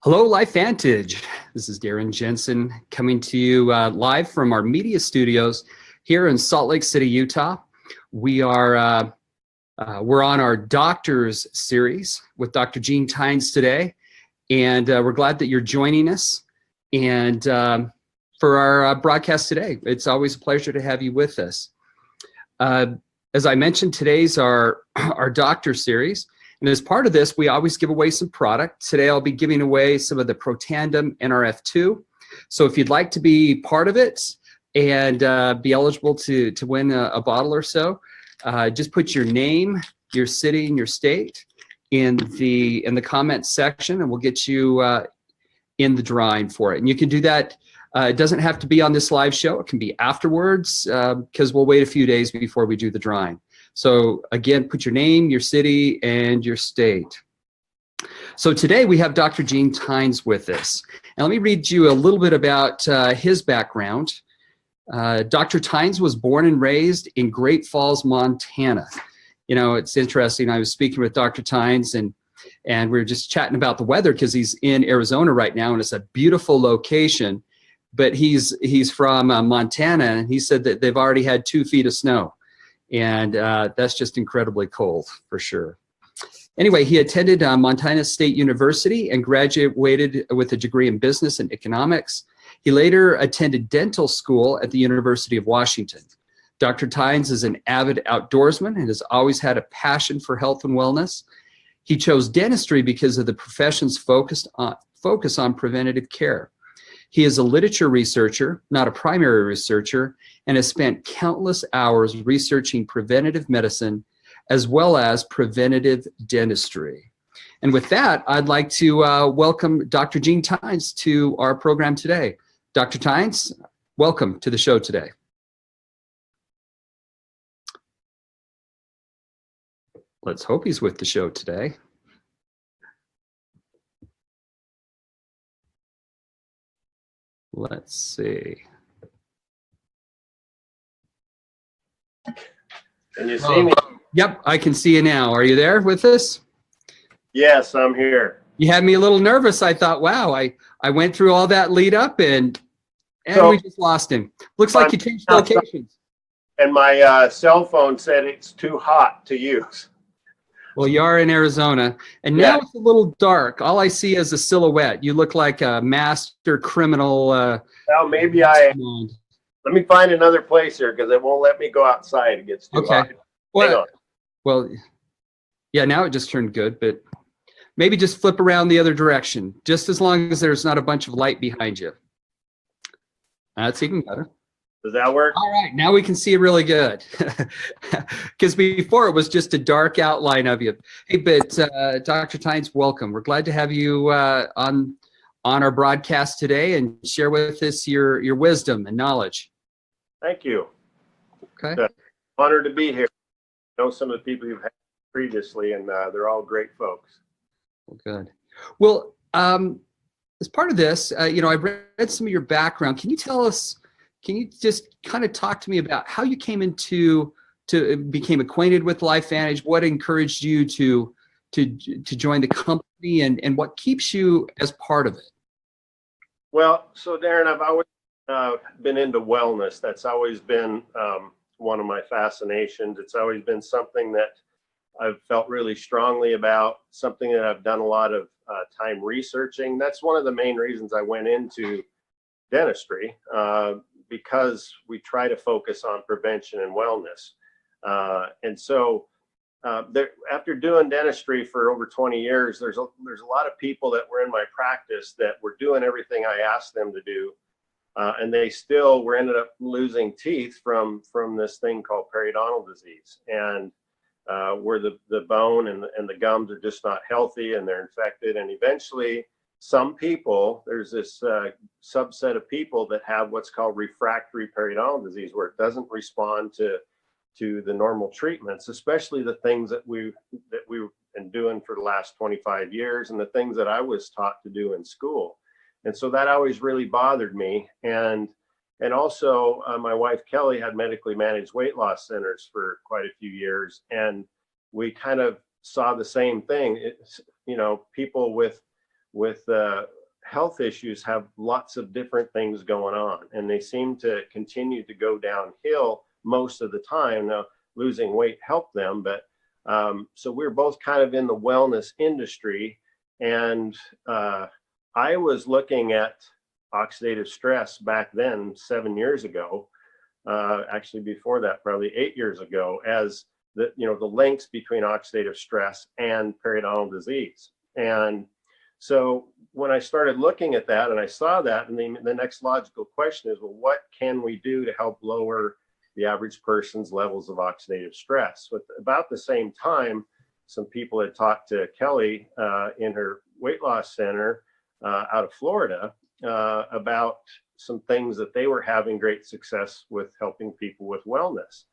Hello, Life Vantage. This is Darren Jensen coming to you live from our media studios here in Salt Lake City, Utah. We're on our Doctors series with Dr. Tynes today, and we're glad that you're joining us. And for our broadcast today, it's always a pleasure to have you with us. As I mentioned, today's our Doctor series. And as part of this, we always give away some product. Today, I'll be giving away some of the Protandim NRF2. So if you'd like to be part of it and be eligible to win a bottle or so, just put your name, your city, and your state in the comments section, and we'll get you in the drawing for it. And you can do that. It doesn't have to be on this live show. It can be afterwards because we'll wait a few days before we do the drawing. So again, put your name, your city, and your state. So today we have Dr. Tynes with us. And let me read you a little bit about his background. Dr. Tynes was born and raised in Great Falls, Montana. You know, it's interesting. I was speaking with Dr. Tynes and we were just chatting about the weather because he's in Arizona right now, and it's a beautiful location. But he's from Montana, and he said that they've already had 2 feet of snow. And that's just incredibly cold for sure. Anyway, he attended Montana State University and graduated with a degree in business and economics. He later attended dental school at the University of Washington. Dr. Tynes is an avid outdoorsman and has always had a passion for health and wellness. He chose dentistry because of the profession's focus on preventative care. He is a literature researcher, not a primary researcher, and has spent countless hours researching preventative medicine as well as preventative dentistry. And with that, I'd like to welcome Dr. Tynes to our program today. Dr. Tynes, welcome to the show today. Let's hope he's with the show today. Let's see. Can you see me? Yep, I can see you now. Are you there with us? Yes, I'm here. You had me a little nervous. I thought, wow, I went through all that lead up and so, we just lost him. Looks like you changed locations. And my cell phone said it's too hot to use. Well, you are in Arizona, and now it's a little dark. All I see is a silhouette. You look like a master criminal. Well, maybe let me find another place here because it won't let me go outside. It gets too hot. Well, yeah, now it just turned good, but maybe just flip around the other direction, just as long as there's not a bunch of light behind you. That's even better. Does that work? All right, now we can see it really good. Because before it was just a dark outline of you. Hey, but Dr. Tynes, welcome. We're glad to have you on our broadcast today and share with us your wisdom and knowledge. Thank you. Okay. It's an honor to be here. I know some of the people you've had previously, and they're all great folks. Well, good. Well, as part of this, I read some of your background. Can you just kind of talk to me about how you came became acquainted with Life Vantage? What encouraged you to join the company, and what keeps you as part of it? Well, so Darren, I've always been into wellness. That's always been one of my fascinations. It's always been something that I've felt really strongly about, something that I've done a lot of time researching. That's one of the main reasons I went into dentistry, because we try to focus on prevention and wellness. And so after doing dentistry for over 20 years, there's a lot of people that were in my practice that were doing everything I asked them to do. And they still ended up losing teeth from this thing called periodontal disease. And where the bone and the gums are just not healthy and they're infected. And eventually, some people, there's this subset of people that have what's called refractory periodontal disease, where it doesn't respond to the normal treatments, especially the things that we've been doing for the last 25 years and the things that I was taught to do in school. And so that always really bothered me. And also my wife, Kelly, had medically managed weight loss centers for quite a few years. And we kind of saw the same thing. It's, people with with health issues have lots of different things going on, and they seem to continue to go downhill most of the time. Now, losing weight helped them, but so we're both kind of in the wellness industry, and I was looking at oxidative stress back then 7 years ago, actually before that, probably 8 years ago, as the links between oxidative stress and periodontal disease. And so when I started looking at that and I saw that, and the next logical question is, well, what can we do to help lower the average person's levels of oxidative stress? With about the same time, some people had talked to Kelly in her weight loss center out of Florida about some things that they were having great success with helping people with wellness.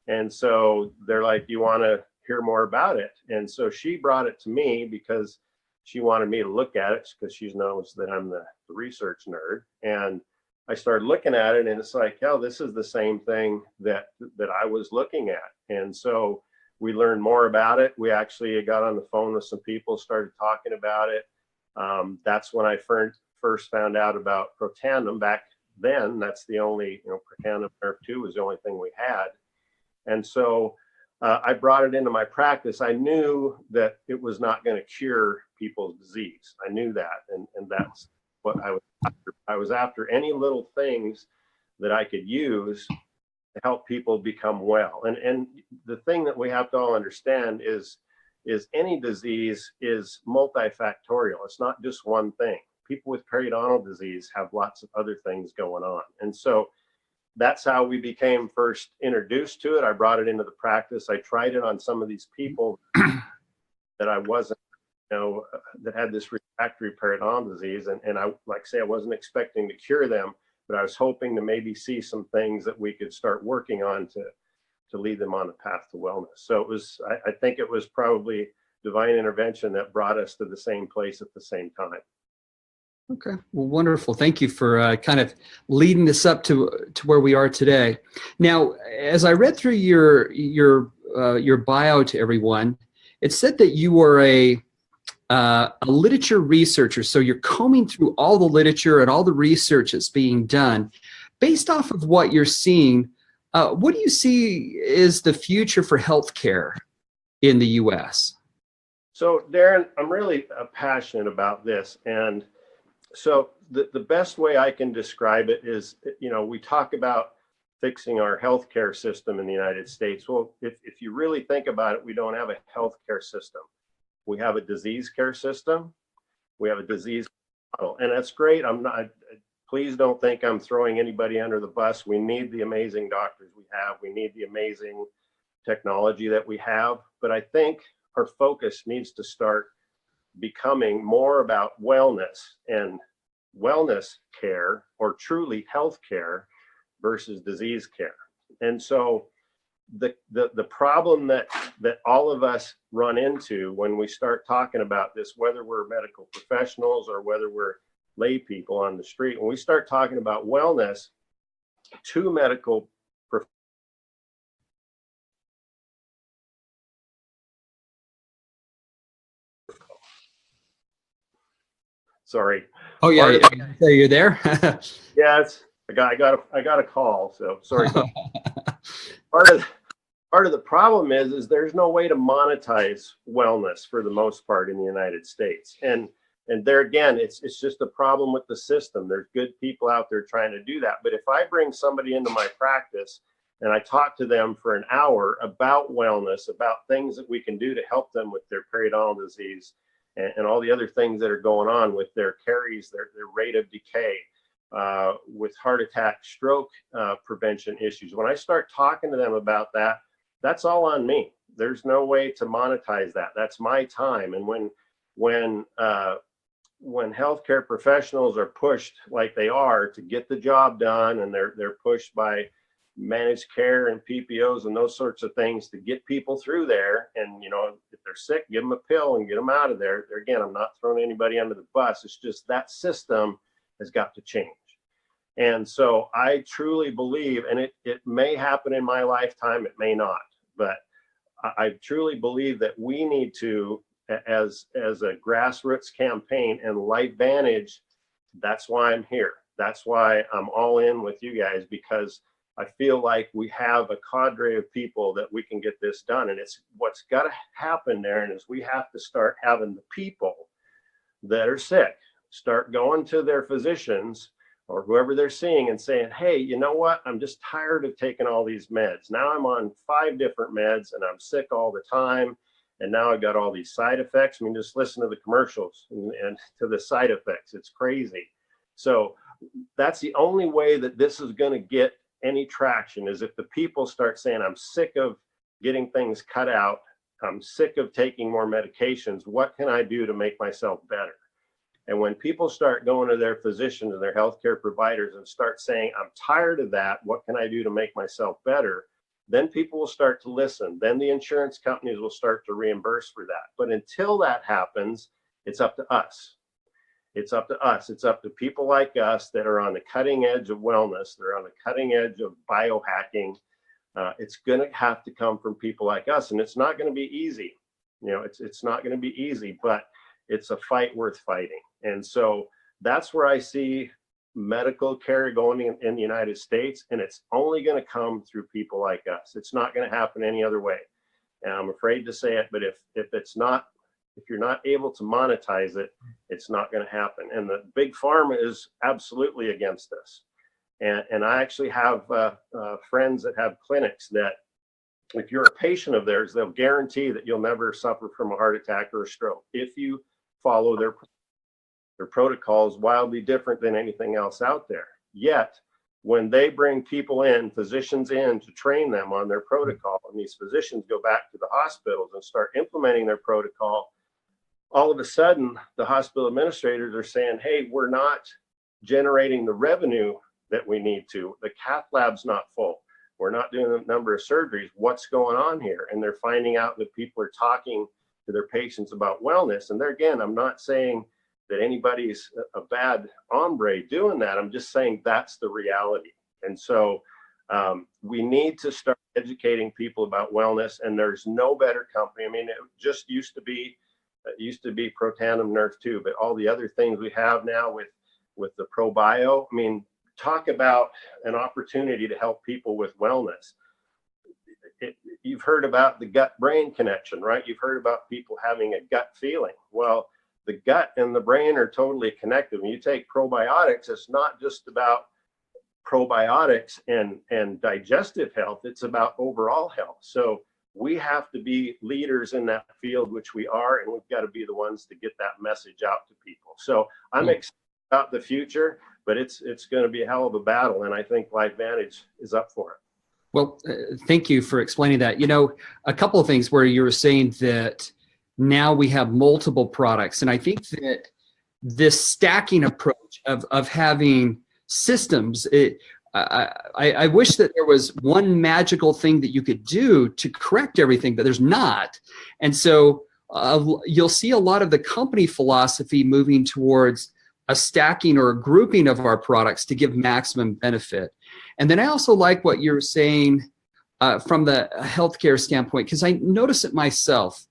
And so they're like, do you want to hear more about it? And so she brought it to me because she wanted me to look at it, because she knows that I'm the research nerd. And I started looking at it, and it's like, oh, this is the same thing that I was looking at. And so we learned more about it. We actually got on the phone with some people, started talking about it. That's when I first found out about Protandim. Back then, that's the only, Protandim Nerve 2 was the only thing we had. And so I brought it into my practice. I knew that it was not going to cure people's disease. I knew that, and that's what I was after. I was after any little things that I could use to help people become well. And the thing that we have to all understand is any disease is multifactorial. It's not just one thing. People with periodontal disease have lots of other things going on. And so that's how we became first introduced to it. I brought it into the practice. I tried it on some of these people that I wasn't, that had this refractory periodontal disease. And I, like I say, I wasn't expecting to cure them, but I was hoping to maybe see some things that we could start working on to lead them on a path to wellness. So it was, I think it was probably divine intervention that brought us to the same place at the same time. Okay, well, wonderful. Thank you for kind of leading this up to where we are today. Now, as I read through your bio to everyone, it said that you were a literature researcher. So you're combing through all the literature and all the research that's being done. Based off of what you're seeing, what do you see is the future for healthcare in the U.S.? So, Darren, I'm really passionate about this. And so the best way I can describe it is, we talk about fixing our healthcare system in the United States. Well, if you really think about it, we don't have a healthcare system. We have a disease care system. We have a disease model, and that's great. Please don't think I'm throwing anybody under the bus. We need the amazing doctors we have. We need the amazing technology that we have. But I think our focus needs to start becoming more about wellness and wellness care, or truly health care, versus disease care. And so the problem that all of us run into when we start talking about this, whether we're medical professionals or whether we're lay people on the street, when we start talking about wellness, two medical Sorry. Oh yeah, so you're there. Yeah, I got a call. So sorry. Part of the problem is there's no way to monetize wellness for the most part in the United States. And there again, it's just a problem with the system. There's good people out there trying to do that. But if I bring somebody into my practice and I talk to them for an hour about wellness, about things that we can do to help them with their periodontal disease and all the other things that are going on with their caries, their rate of decay, with heart attack, stroke prevention issues. When I start talking to them about that, that's all on me. There's no way to monetize that. That's my time. And when healthcare professionals are pushed like they are to get the job done, and they're pushed by managed care and PPOs and those sorts of things to get people through there, and if they're sick, give them a pill and get them out of there. Again, I'm not throwing anybody under the bus. It's just that system has got to change. And so I truly believe, and it may happen in my lifetime, it may not, but I truly believe that we need to as a grassroots campaign, and Life Vantage, that's why I'm here. That's why I'm all in with you guys, because I feel like we have a cadre of people that we can get this done. And it's what's got to happen, Darren, is we have to start having the people that are sick start going to their physicians or whoever they're seeing and saying, hey, you know what? I'm just tired of taking all these meds. Now I'm on 5 different meds and I'm sick all the time. And now I've got all these side effects. I mean, just listen to the commercials and to the side effects. It's crazy. So that's the only way that this is going to get any traction, is if the people start saying, I'm sick of getting things cut out. I'm sick of taking more medications. What can I do to make myself better? And when people start going to their physicians and their healthcare providers and start saying, I'm tired of that, what can I do to make myself better? Then people will start to listen. Then the insurance companies will start to reimburse for that. But until that happens, it's up to us. It's up to us. It's up to people like us that are on the cutting edge of wellness. They're on the cutting edge of biohacking. It's going to have to come from people like us. And it's not going to be easy. You know, it's not going to be easy, but it's a fight worth fighting. And so that's where I see medical care going in the United States. And it's only going to come through people like us. It's not going to happen any other way. And I'm afraid to say it, but if you're not able to monetize it, it's not going to happen. And the big pharma is absolutely against this. And I actually have friends that have clinics that, if you're a patient of theirs, they'll guarantee that you'll never suffer from a heart attack or a stroke if you follow their protocols, wildly different than anything else out there. Yet, when they bring people in, physicians in, to train them on their protocol, and these physicians go back to the hospitals and start implementing their protocol, all of a sudden, the hospital administrators are saying, hey, we're not generating the revenue that we need to. The cath lab's not full. We're not doing a number of surgeries. What's going on here? And they're finding out that people are talking to their patients about wellness. And there again, I'm not saying that anybody's a bad hombre doing that. I'm just saying that's the reality. And so we need to start educating people about wellness. And there's no better company. I mean, it just used to be Protandim Nerf 2, but all the other things we have now with the ProBio, I mean, talk about an opportunity to help people with wellness. You've heard about the gut-brain connection, right? You've heard about people having a gut feeling. Well, the gut and the brain are totally connected. When you take probiotics, it's not just about probiotics and digestive health, it's about overall health. So we have to be leaders in that field, which we are, and we've got to be the ones to get that message out to people. So I'm excited about the future, but it's going to be a hell of a battle, and I think Life Vantage is up for it. Well, thank you for explaining that. You know, a couple of things where you were saying that now we have multiple products, and I think that this stacking approach of having systems, I wish that there was one magical thing that you could do to correct everything, but there's not. And so you'll see a lot of the company philosophy moving towards a stacking or a grouping of our products to give maximum benefit. And then I also like what you're saying from the healthcare standpoint, because I notice it myself.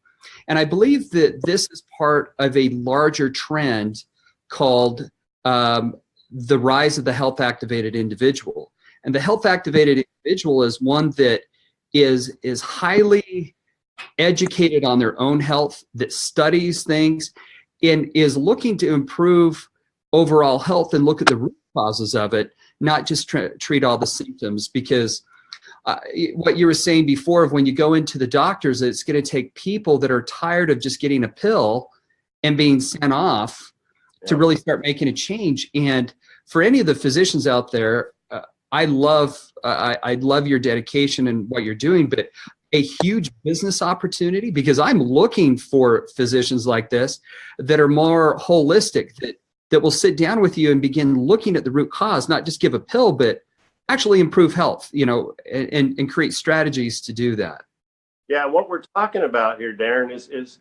And I believe that this is part of a larger trend called the rise of the health activated individual. And the health activated individual is one that is highly educated on their own health, that studies things, and is looking to improve overall health and look at the root causes of it, not just treat all the symptoms. Because what you were saying before, of when you go into the doctors, it's going to take people that are tired of just getting a pill and being sent off to really start making a change. And for any of the physicians out there, I love your dedication and what you're doing, but a huge business opportunity, because I'm looking for physicians like this that are more holistic, that will sit down with you and begin looking at the root cause, not just give a pill, but actually improve health, you know, and create strategies to do that. Yeah, what we're talking about here, Darren, is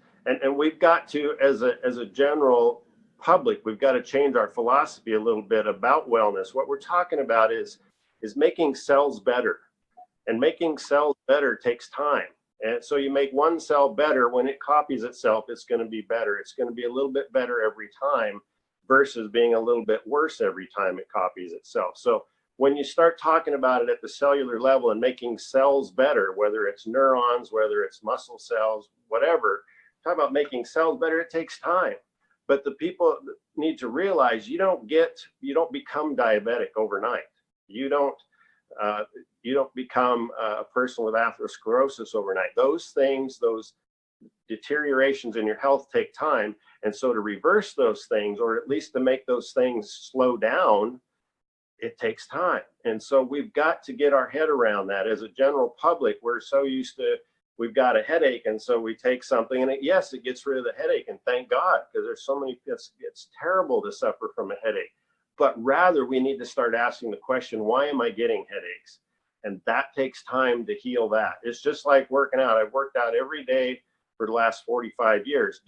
we've got to, as a general public, we've got to change our philosophy a little bit about wellness. What we're talking about is making cells better, and making cells better takes time. And so you make one cell better. When it copies itself, it's going to be better. It's going to be a little bit better every time versus being a little bit worse every time it copies itself. So when you start talking about it at the cellular level and making cells better, whether it's neurons, whether it's muscle cells, whatever, talk about making cells better, it takes time. But the people need to realize you don't become diabetic overnight. You don't become a person with atherosclerosis overnight. Those things, those deteriorations in your health take time. And so to reverse those things, or at least to make those things slow down, it takes time. And so we've got to get our head around that. As a general public, we're so used to, we've got a headache, and so we take something, and yes, it gets rid of the headache, and thank God, because there's so many, it's terrible to suffer from a headache. But rather, we need to start asking the question, why am I getting headaches? And that takes time to heal that. It's just like working out. I've worked out every day for the last 45 years.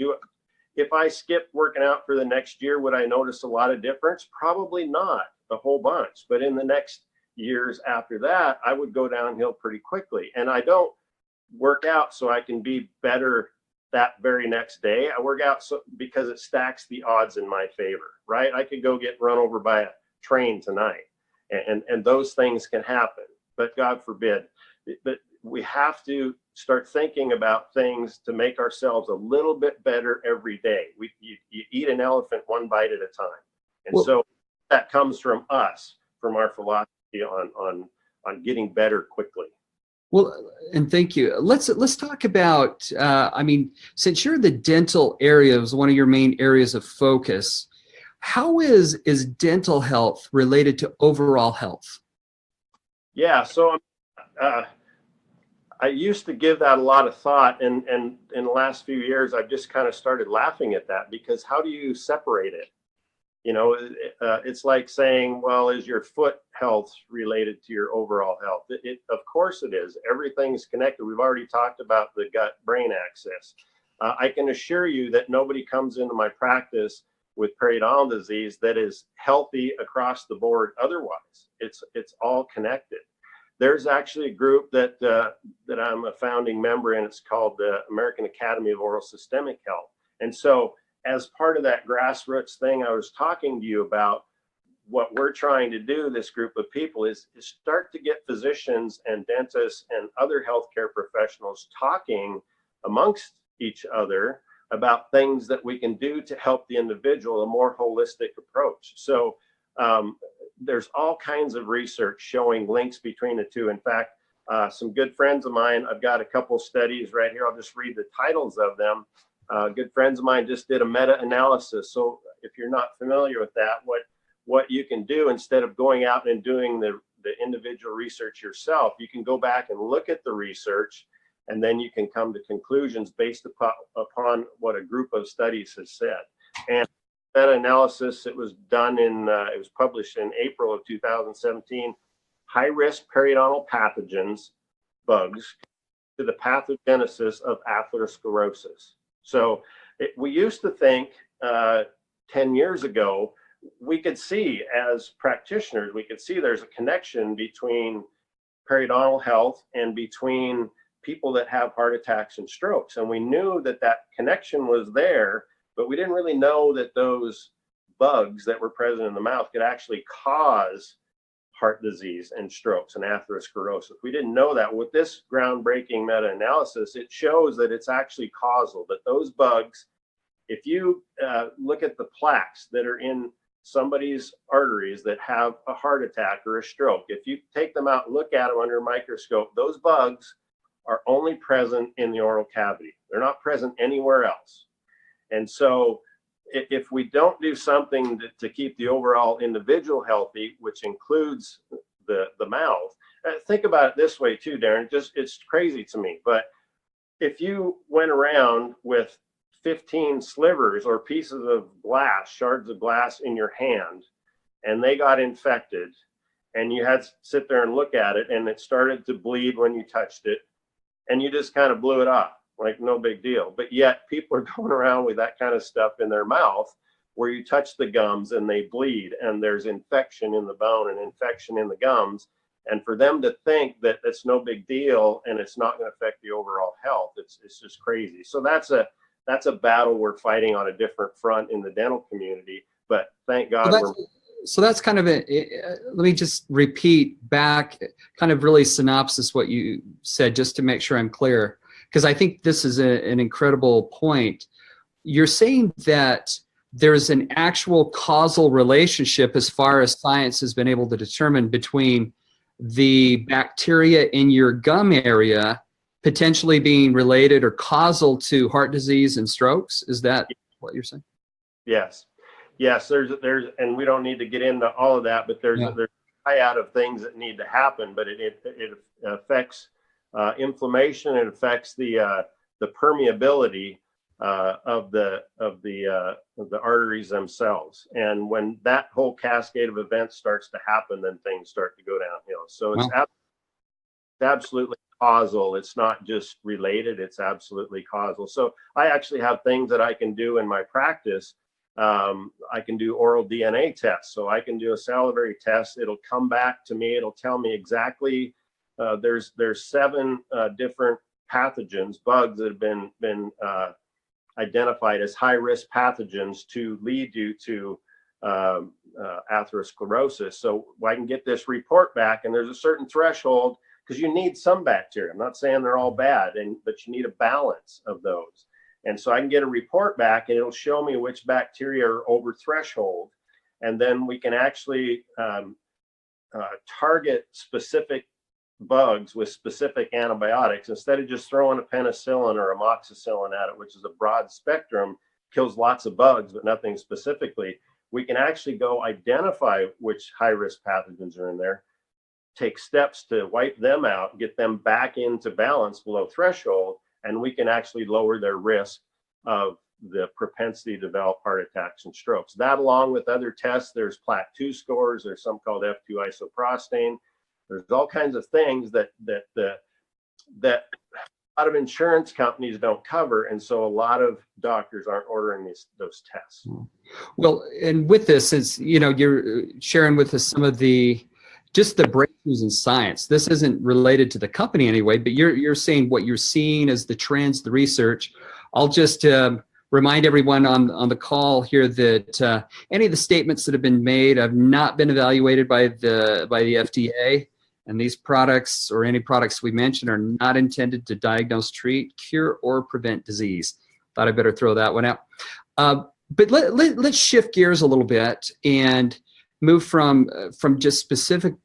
If I skipped working out for the next year, would I notice a lot of difference? Probably not a whole bunch. But in the next years after that, I would go downhill pretty quickly. And I don't work out so I can be better that very next day. I work out because it stacks the odds in my favor, right? I could go get run over by a train tonight, and those things can happen, but God forbid. But we have to start thinking about things to make ourselves a little bit better every day. You eat an elephant one bite at a time. And so that comes from us, from our philosophy on getting better quickly. Well, and thank you. Let's talk about, I mean, since you're the dental area is one of your main areas of focus, how is dental health related to overall health? Yeah, so I used to give that a lot of thought, and in the last few years, I've just kind of started laughing at that, because how do you separate it? You know, it's like saying, well, is your foot health related to your overall health? Of course it is. Everything's connected. We've already talked about the gut-brain axis. I can assure you that nobody comes into my practice with periodontal disease that is healthy across the board otherwise. It's all connected. There's actually a group that I'm a founding member in. It's called the American Academy of Oral Systemic Health. And so as part of that grassroots thing I was talking to you about, what we're trying to do, this group of people, is start to get physicians and dentists and other healthcare professionals talking amongst each other about things that we can do to help the individual, a more holistic approach. So there's all kinds of research showing links between the two. In fact, some good friends of mine, I've got a couple studies right here. I'll just read the titles of them. Good friends of mine just did a meta-analysis. So if you're not familiar with that, what you can do, instead of going out and doing the individual research yourself, you can go back and look at the research, and then you can come to conclusions based upon what a group of studies has said. And meta-analysis, it was done it was published in April of 2017, high-risk periodontal pathogens, bugs, to the pathogenesis of atherosclerosis. So we used to think 10 years ago, we could see as practitioners, we could see there's a connection between periodontal health and between people that have heart attacks and strokes. And we knew that that connection was there, but we didn't really know that those bugs that were present in the mouth could actually cause heart disease and strokes and atherosclerosis. We didn't know that. With this groundbreaking meta-analysis, it shows that it's actually causal, that those bugs, if you look at the plaques that are in somebody's arteries that have a heart attack or a stroke, if you take them out and look at them under a microscope, those bugs are only present in the oral cavity. They're not present anywhere else. And so if we don't do something to keep the overall individual healthy, which includes the mouth, think about it this way too, Darren, it's crazy to me, but if you went around with 15 slivers or pieces of glass, shards of glass in your hand, and they got infected, and you had to sit there and look at it, and it started to bleed when you touched it, and you just kind of blew it off, like no big deal. But yet people are going around with that kind of stuff in their mouth, where you touch the gums and they bleed, and there's infection in the bone and infection in the gums, And for them to think that it's no big deal and it's not going to affect the overall health, it's just crazy. So that's a battle we're fighting on a different front in the dental community. But thank God so that's kind of let me just repeat back, kind of really synopsis what you said, just to make sure I'm clear, because I think this is an incredible point. You're saying that there's an actual causal relationship, as far as science has been able to determine, between the bacteria in your gum area potentially being related or causal to heart disease and strokes. Is that what you're saying? Yes. There's, and we don't need to get into all of that, but there's a triad of things that need to happen. But it affects inflammation. It affects the permeability of the arteries themselves. And when that whole cascade of events starts to happen, then things start to go downhill. So it's absolutely causal. It's not just related, it's absolutely causal. So I actually have things that I can do in my practice. I can do oral DNA tests. So I can do a salivary test. It'll come back to me. It'll tell me exactly, there's 7 different pathogens, bugs that have been identified as high-risk pathogens to lead you to atherosclerosis. So I can get this report back, and there's a certain threshold, because you need some bacteria. I'm not saying they're all bad, but you need a balance of those. And so I can get a report back, and it'll show me which bacteria are over threshold. And then we can actually target specific bugs with specific antibiotics, instead of just throwing a penicillin or amoxicillin at it, which is a broad spectrum, kills lots of bugs, but nothing specifically. We can actually go identify which high-risk pathogens are in there, take steps to wipe them out, get them back into balance below threshold, and we can actually lower their risk of the propensity to develop heart attacks and strokes. That, along with other tests, there's plaque 2 scores, there's some called F2 isoprostane. There's all kinds of things that a lot of insurance companies don't cover, and so a lot of doctors aren't ordering those tests. Well, and with this, is you're sharing with us some of the breakthroughs in science. This isn't related to the company anyway, but you're saying what you're seeing as the trends, the research. I'll just remind everyone on the call here that any of the statements that have been made have not been evaluated by the FDA, and these products, or any products we mentioned, are not intended to diagnose, treat, cure, or prevent disease. Thought I better throw that one out. But let's shift gears a little bit and move from just specific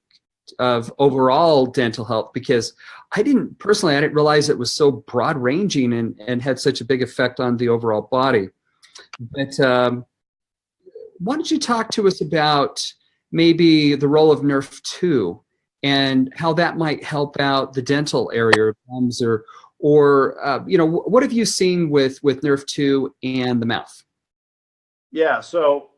of overall dental health, because I didn't realize it was so broad ranging and had such a big effect on the overall body. But why don't you talk to us about maybe the role of Nerf 2 and how that might help out the dental area, or what have you seen with Nerf 2 and the mouth? Yeah, so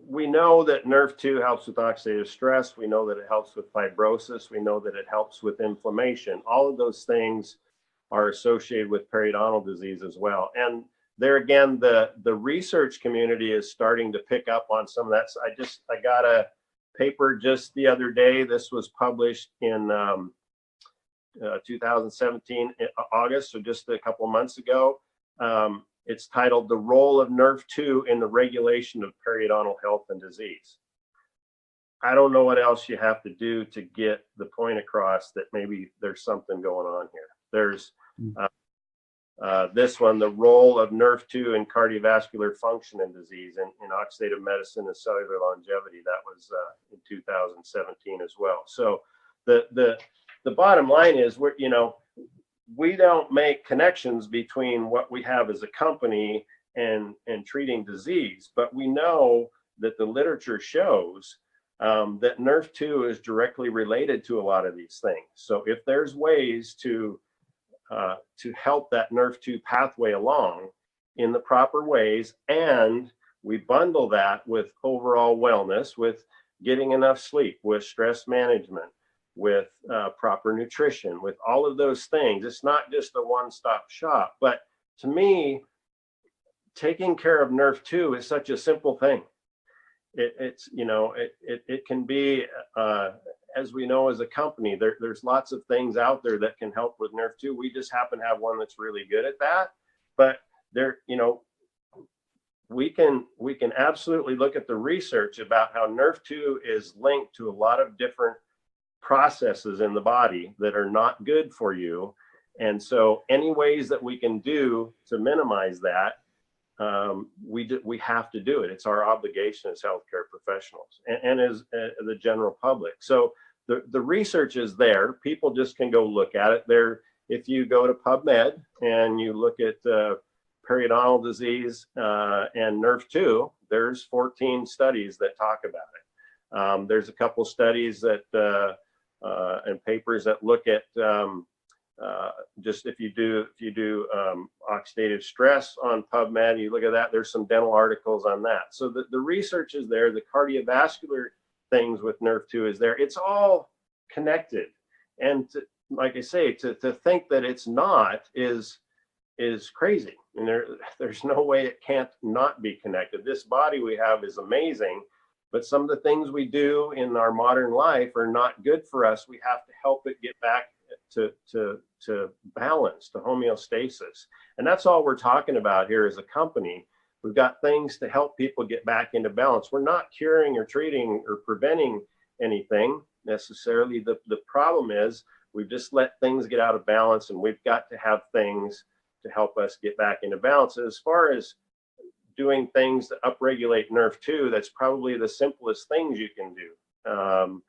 we know that Nerf 2 helps with oxidative stress. We know that it helps with fibrosis. We know that it helps with inflammation. All of those things are associated with periodontal disease as well. And there again, the research community is starting to pick up on some of that. So I got a paper just the other day. This was published in 2017 August, so just a couple of months ago. It's titled "The Role of Nerf 2 in the Regulation of Periodontal Health and Disease." I don't know what else you have to do to get the point across that maybe there's something going on here. There's this one, "The Role of Nerf 2 in Cardiovascular Function and Disease in Oxidative Medicine and Cellular Longevity." That was in 2017 as well. So the bottom line is, we don't make connections between what we have as a company and treating disease, but we know that the literature shows that Nerf 2 is directly related to a lot of these things. So if there's ways to help that Nerf 2 pathway along in the proper ways, and we bundle that with overall wellness, with getting enough sleep, with stress management, with proper nutrition, with all of those things, it's not just a one-stop shop. But to me, taking care of Nerf 2 is such a simple thing. It can be as we know, as a company, there's lots of things out there that can help with nerve 2. We just happen to have one that's really good at that. But there, we can absolutely look at the research about how nerve 2 is linked to a lot of different processes in the body that are not good for you. And so any ways that we can do to minimize that, we have to do it. It's our obligation as healthcare professionals and as the general public. So the research is there. People just can go look at it there. If you go to PubMed and you look at periodontal disease and nerve 2, there's 14 studies that talk about it. There's a couple studies that and papers that look at just if you do oxidative stress on PubMed, you look at that, there's some dental articles on that. So the research is there. The cardiovascular things with nerve 2 is there. It's all connected. And like I say, to think that it's not is crazy. And there's no way it can't not be connected. This body we have is amazing, but some of the things we do in our modern life are not good for us. We have to help it get back to balance, to homeostasis. And that's all we're talking about here as a company. We've got things to help people get back into balance. We're not curing or treating or preventing anything necessarily. The problem is we've just let things get out of balance, and we've got to have things to help us get back into balance. And as far as doing things to upregulate nerve 2, that's probably the simplest things you can do.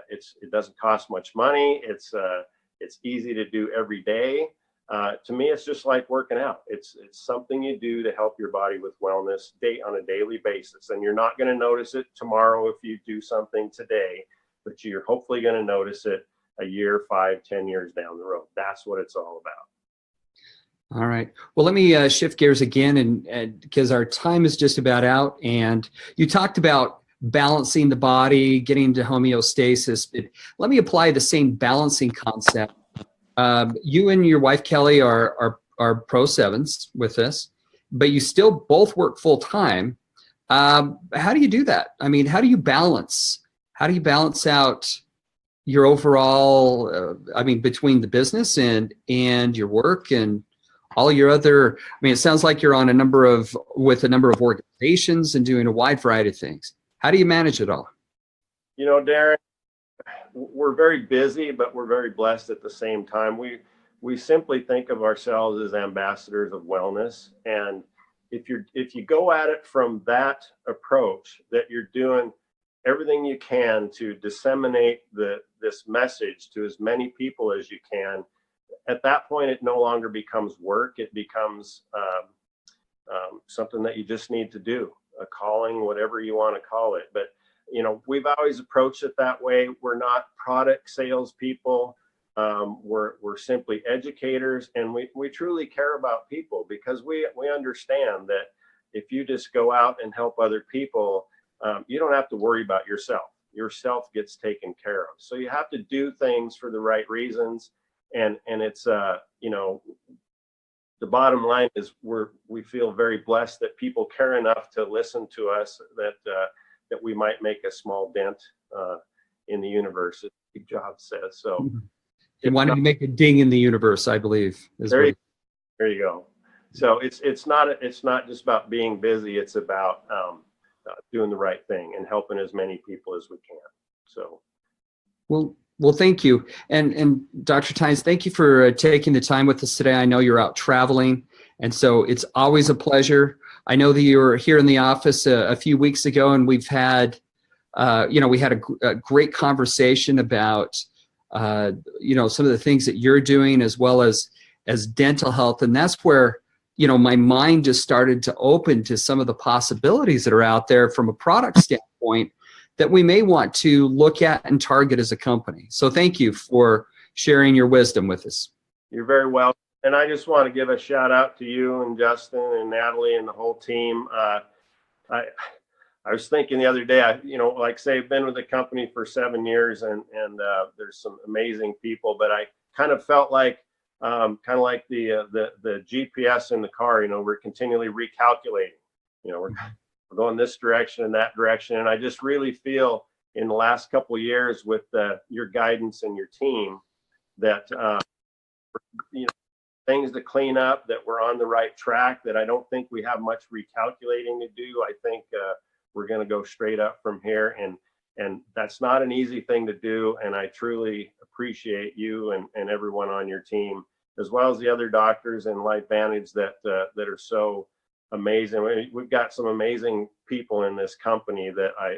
It doesn't cost much money. It's easy to do every day. To me, it's just like working out. It's something you do to help your body with wellness on a daily basis. And you're not going to notice it tomorrow if you do something today, but you're hopefully going to notice it a year, 5, 10 years down the road. That's what it's all about. All right. Well, let me shift gears again, and because our time is just about out. And you talked about balancing the body, getting to homeostasis. But let me apply the same balancing concept. You and your wife Kelly are pro 7s with this, but you still both work full time. How do you do that? I mean, how do you balance out your overall? Between the business and your work and all your other. It sounds like you're on a number of organizations and doing a wide variety of things. How do you manage it all? Darren, we're very busy, but we're very blessed at the same time. We simply think of ourselves as ambassadors of wellness. And if you go at it from that approach, that you're doing everything you can to disseminate this message to as many people as you can, at that point, it no longer becomes work. It becomes something that you just need to do, a calling, whatever you want to call it. But, we've always approached it that way. We're not product salespeople. We're simply educators, and we truly care about people, because we understand that if you just go out and help other people, you don't have to worry about yourself. Yourself gets taken care of. So you have to do things for the right reasons. And it's, the bottom line is we feel very blessed that people care enough to listen to us, that we might make a small dent in the universe, as Steve Jobs says. So you wanted to make a ding in the universe, I believe. There you go. So it's not just about being busy. It's about doing the right thing and helping as many people as we can. So. Well, thank you. And Dr. Tynes, thank you for taking the time with us today. I know you're out traveling, and so it's always a pleasure. I know that you were here in the office a few weeks ago, and we've had, we had a great conversation about, some of the things that you're doing, as well as dental health. And that's where, my mind just started to open to some of the possibilities that are out there from a product standpoint that we may want to look at and target as a company. So thank you for sharing your wisdom with us. You're very welcome. And I just want to give a shout out to you and Justin and Natalie and the whole team. I was thinking the other day, like say, I've been with the company for 7 years, and there's some amazing people, but I kind of felt like, the GPS in the car, we're continually recalculating, we're going this direction and that direction. And I just really feel, in the last couple of years with your guidance and your team that, you know, things to clean up, that we're on the right track, that I don't think we have much recalculating to do. I think we're going to go straight up from here, and that's not an easy thing to do. And I truly appreciate you and everyone on your team, as well as the other doctors in Vantage that are so amazing. We've got some amazing people in this company that I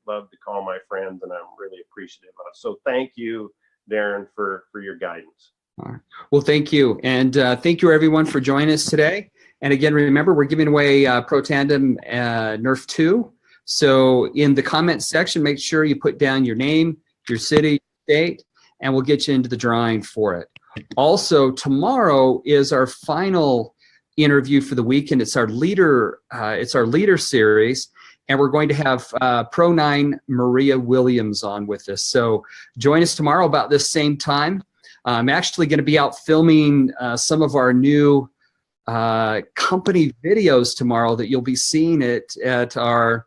love to call my friends, and I'm really appreciative of. So thank you, Darren, for your guidance. All right. Well, thank you. And thank you, everyone, for joining us today. And again, remember, we're giving away Pro Tandem Nerf 2. So in the comments section, make sure you put down your name, your city, state, and we'll get you into the drawing for it. Also, tomorrow is our final interview for the weekend. It's our leader series, and we're going to have Pro 9 Maria Williams on with us. So join us tomorrow about this same time. I'm actually going to be out filming some of our new company videos tomorrow that you'll be seeing at our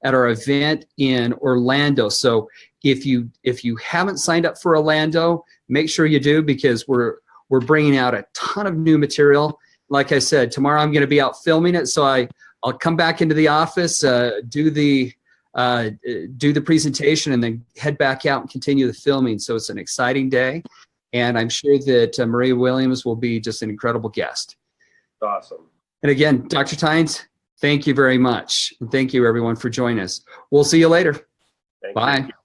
event in Orlando. So if you haven't signed up for Orlando, make sure you do, because we're bringing out a ton of new material. Like I said, tomorrow I'm going to be out filming it, so I'll come back into the office, do the presentation, and then head back out and continue the filming. So it's an exciting day. And I'm sure that Maria Williams will be just an incredible guest. Awesome. And again, Dr. Tynes, thank you very much. And thank you, everyone, for joining us. We'll see you later. Thank Bye. You.